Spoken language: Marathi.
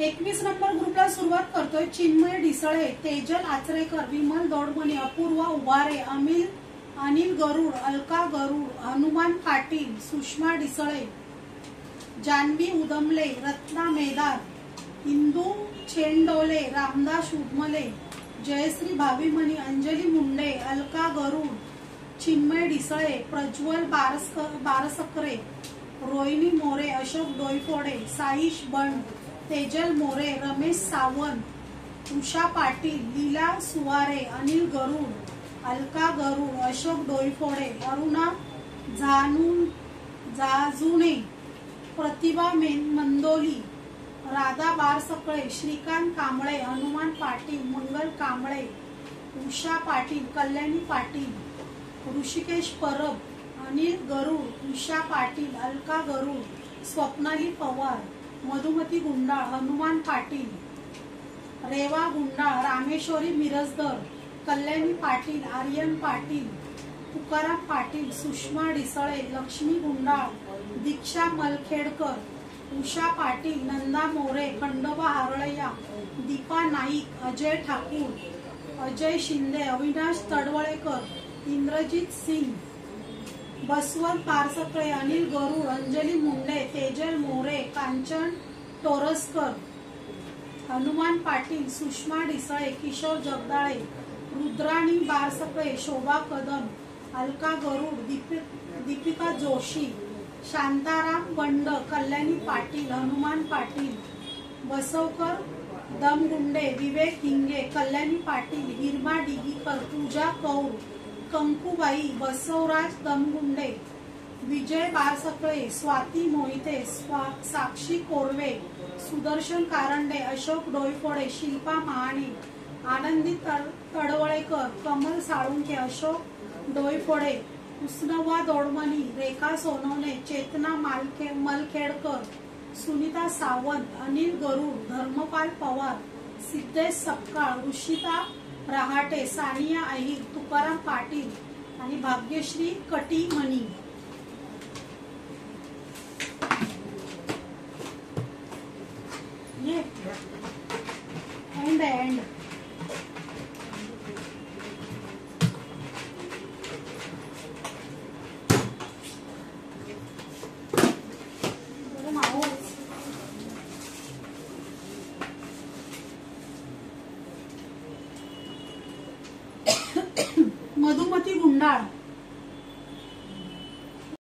21 नंबर ग्रुपला सुरुवात करतोय। चिन्मय डिसळे, तेजल आचरेकर, विमल दोडमणी, अपूर्वा उभारे, अनिल गरुड, अलका गरुड, हनुमान पाटील, सुषमा डिसळे, जान्हवी उदमले, रत्ना मेदार, इंदू छेंडोले, रामदास उदमले, जयश्री भावीमणी, अंजली मुंडे, अलका गरुड, चिन्मय डिसळे, प्रज्वल बारसकरे, रोहिणी मोरे, अशोक डोईफोडे, साईश बंड, तेजल मोरे, रमेश सावंत, उषा पाटील, लीला सुवारे, अनिल गरुड, अलका गरुड, अशोक डोईफोडे, अरुणा जाजुणे, प्रतिभा मंदोली, राधा बारसकळे, श्रीकांत कांबळे, हनुमान पाटील, मंगल कांबळे, उषा पाटील, कल्याणी पाटील, ऋषिकेश परब, अनिल गरुड, उषा पाटील, अलका गरुड, स्वप्नाली पवार, मधुमती गुंडाळ, हनुमान पाटील, रेवा गुंडाळ, रामेश्वरी मिरजदर, कल्याणी पाटील, आर्यन पाटील, तुकाराम पाटील, सुषमा डिसळे, लक्ष्मी गुंडाळ, दीक्षा मलखेडकर, उषा पाटील, नंदा मोरे, खंडोबा हारळया, दीपा नाईक, अजय ठाकूर, अजय शिंदे, अविनाश तडवळेकर, इंद्रजीत सिंग, बसवंत पारसकळे, अनिल गरुड, अंजली मुंडे, तेजल मोरे, कांचन टोरसकर, हनुमान पाटील, सुषमा डिसळे, किशोर जगदाळे, रुद्राणी बारसकळे, शोभा कदम, अलका गरुड, दीपिका जोशी, शांताराम बंड, कल्याणी पाटील, हनुमान पाटील, बसवकर दमगुंडे, विवेक हिंगे, कल्याणी पाटील, हिरमा डिगीकर, पूजा कौर, कंकुबाई, बसवराज दमगुंडे, विजय बारसकळे, स्वाती मोहिते, साक्षी कोरवे, सुदर्शन कारंडे, अशोक डोईफोडे, शिल्पा महाणे, आनंदी तडवळेकर, कमल साळुंखे, अशोक डोईफोडे, उस्नवा दोडमणी, रेखा सोनवणे, चेतना मलखेडकर, सुनीता सावंत, अनिल गरुड, धर्मपाल पवार, सिद्धेश सपकाळ, ऋषिता रहाटे, सानिया अहिर, तुकाराम पाटील आणि भाग्यश्री कटीमणी।